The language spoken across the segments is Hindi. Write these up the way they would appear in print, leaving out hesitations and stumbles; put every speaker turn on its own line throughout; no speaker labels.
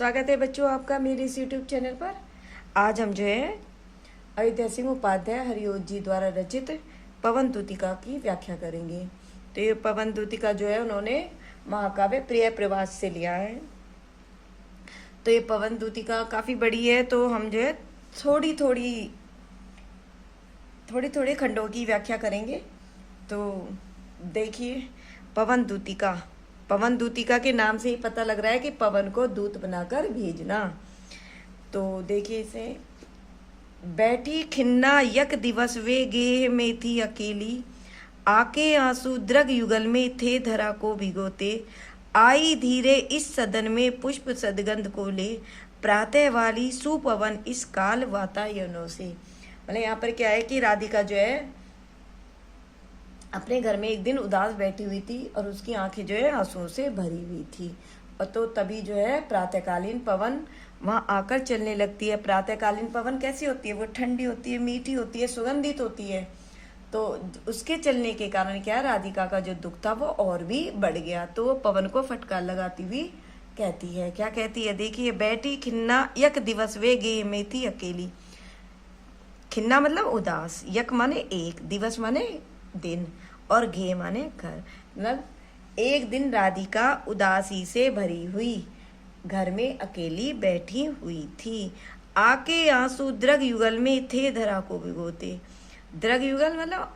स्वागत है बच्चों आपका मेरे इस यूट्यूब चैनल पर। आज हम जो है अयोध्या सिंह उपाध्याय हरिओत जी द्वारा रचित पवन दूतिका की व्याख्या करेंगे। तो ये पवन दूतिका जो है उन्होंने महाकाव्य प्रिय प्रवास से लिया है। तो ये पवन दूतिका काफ़ी बड़ी है, तो हम जो है थोड़ी थोड़ी खंडों की व्याख्या करेंगे। तो देखिए, पवन दूतिका, पवन दूतिका के नाम से ही पता लग रहा है कि पवन को दूत बनाकर भेजना। तो देखिए इसे, बैठी खिन्ना यक दिवस वे गेह में थी अकेली, आके आंसू द्रग युगल में थे धरा को भिगोते, आई धीरे इस सदन में पुष्प सदगंध को ले, प्रातः वाली सुपवन इस काल वातायनों से। मतलब यहाँ पर क्या है कि राधिका जो है अपने घर में एक दिन उदास बैठी हुई थी और उसकी आंखें जो है आंसुओं से भरी हुई थी। और तो तभी जो है प्रातःकालीन पवन वहां आकर चलने लगती है। प्रातःकालीन पवन कैसी होती है? वो ठंडी होती है, मीठी होती है, सुगंधित होती है। तो उसके चलने के कारण क्या, राधिका का जो दुख था वो और भी बढ़ गया। तो वो पवन को फटकार लगाती हुई कहती है, क्या कहती है? देखिए, बैठी खिन्ना यक दिवस वे गे में थी अकेली। खिन्ना मतलब उदास, यक माने एक, दिवस माने दिन, और घे माने घर। मतलब एक दिन राधिका उदासी से भरी हुई घर में अकेली बैठी हुई थी। आके आंसू द्रग युगल में थे धरा को भिगोते। द्रग युगल मतलब,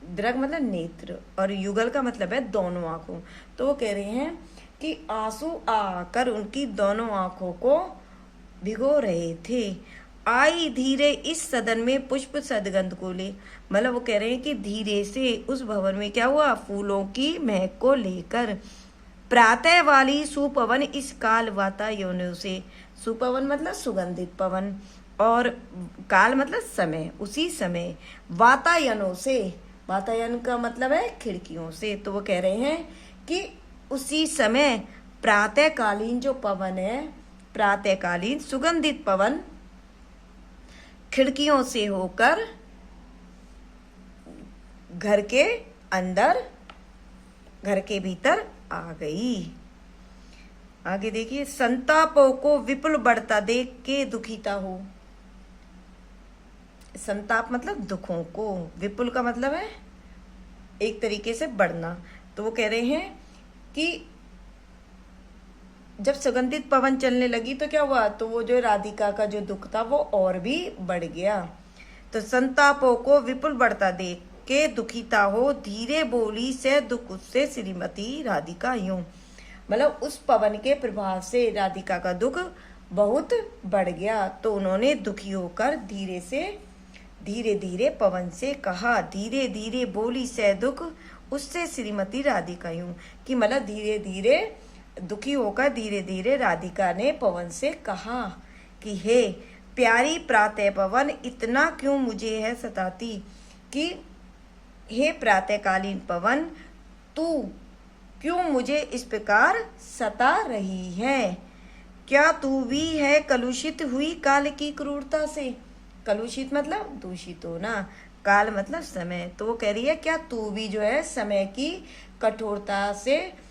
द्रग मतलब नेत्र, और युगल का मतलब है दोनों आंखों। तो वो कह रहे हैं कि आंसू आकर उनकी दोनों आंखों को भिगो रहे थे। आई धीरे इस सदन में पुष्प सदगंध को ले, मतलब वो कह रहे हैं कि धीरे से उस भवन में क्या हुआ, फूलों की महक को लेकर। प्रातः वाली सुपवन इस काल वातायनों से, सुपवन मतलब सुगंधित पवन, और काल मतलब समय, उसी समय, वातायनों से, वातायन का मतलब है खिड़कियों से। तो वो कह रहे हैं कि उसी समय प्रातःकालीन जो पवन है, प्रातःकालीन सुगंधित पवन खिड़कियों से होकर घर के अंदर, घर के भीतर आ गई। आगे देखिए, संतापों को विपुल बढ़ता देख के दुखिता हो। संताप मतलब दुखों को, विपुल का मतलब है एक तरीके से बढ़ना। तो वो कह रहे हैं कि जब सुगंधित पवन चलने लगी तो क्या हुआ, तो वो जो राधिका का जो दुख था वो और भी बढ़ गया। तो संतापों को विपुल बढ़ता देख के दुखिता हो, धीरे बोली से दुख उससे श्रीमती राधिका यूं। मतलब उस पवन के प्रभाव से राधिका का दुख बहुत बढ़ गया। तो उन्होंने दुखी होकर धीरे धीरे पवन से कहा, धीरे धीरे बोली से दुख उससे श्रीमती राधिका यूं, कि मतलब धीरे धीरे दुखी होकर धीरे धीरे राधिका ने पवन से कहा कि हे प्यारी प्रातः पवन, इतना क्यों मुझे है सताती, कि हे प्रातःकालीन पवन, तू क्यों मुझे इस प्रकार सता रही है? क्या तू भी है कलुषित हुई काल की क्रूरता से? कलुषित मतलब दूषित होना, काल मतलब समय। तो वो कह रही है क्या तू भी जो है समय की कठोरता से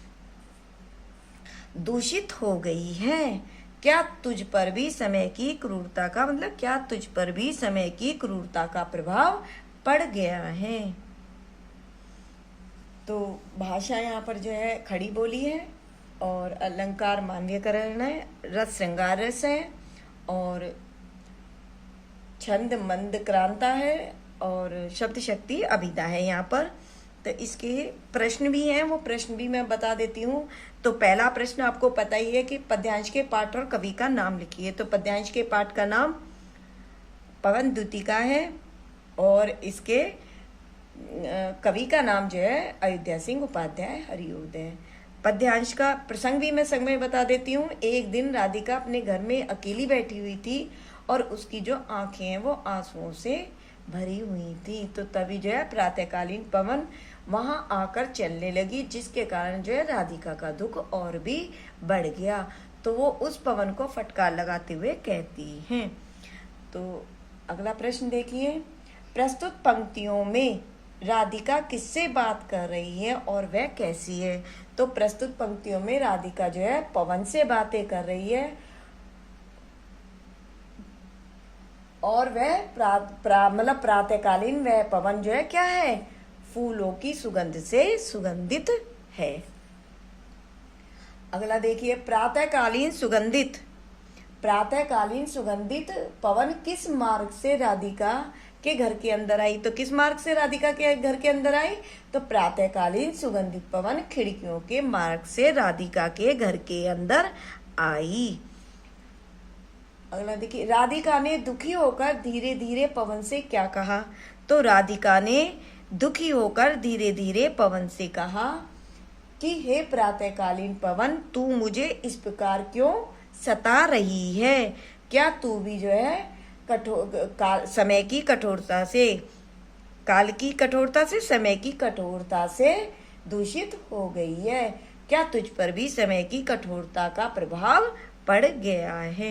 दूषित हो गई है? क्या तुझ पर भी समय की क्रूरता का, मतलब क्या तुझ पर भी समय की क्रूरता का प्रभाव पड़ गया है? तो भाषा यहाँ पर जो है खड़ी बोली है, और अलंकार मानवीयकरण है, रस श्रृंगार रस है, और छंद मंद क्रांता है, और शब्द शक्ति अभिधा है यहाँ पर। तो इसके प्रश्न भी हैं, वो प्रश्न भी मैं बता देती हूँ। तो पहला प्रश्न आपको पता ही है कि पद्यांश के पाठ और कवि का नाम लिखिए। तो पद्यांश के पाठ का नाम पवन दूतिका है, और इसके कवि का नाम जो है अयोध्या सिंह उपाध्याय हरिओत है। पद्यांश का प्रसंग भी मैं संग में बता देती हूँ। एक दिन राधिका अपने घर में अकेली बैठी हुई थी और उसकी जो आंखें हैं वो आंसुओं से भरी हुई थी। तो तभी जो है प्रातःकालीन पवन वहां आकर चलने लगी, जिसके कारण जो है राधिका का दुख और भी बढ़ गया। तो वो उस पवन को फटकार लगाते हुए कहती हैं। तो अगला प्रश्न देखिए, प्रस्तुत पंक्तियों में राधिका किससे बात कर रही है और वह कैसी है? तो प्रस्तुत पंक्तियों में राधिका जो है पवन से बातें कर रही है, और वह मतलब प्रातःकालीन वह पवन जो है क्या है, फूलों की सुगंध से सुगंधित है। अगला देखिए, प्रातःकालीन सुगंधित। प्रातःकालीन सुगंधित पवन किस मार्ग से राधिका के घर के अंदर आई? तो किस मार्ग से राधिका के घर के अंदर आई? तो प्रातःकालीन सुगंधित पवन खिड़कियों के मार्ग से राधिका के घर के अंदर आई। अगला देखिए, राधिका ने दुखी होकर धीरे धीरे पवन से क्या कहा? तो राधिका ने दुखी होकर धीरे धीरे पवन से कहा कि हे प्रातःकालीन पवन, तू मुझे इस प्रकार क्यों सता रही है? क्या तू भी जो है समय की कठोरता से, काल की कठोरता से, समय की कठोरता से दूषित हो गई है? क्या तुझ पर भी समय की कठोरता का प्रभाव पड़ गया है?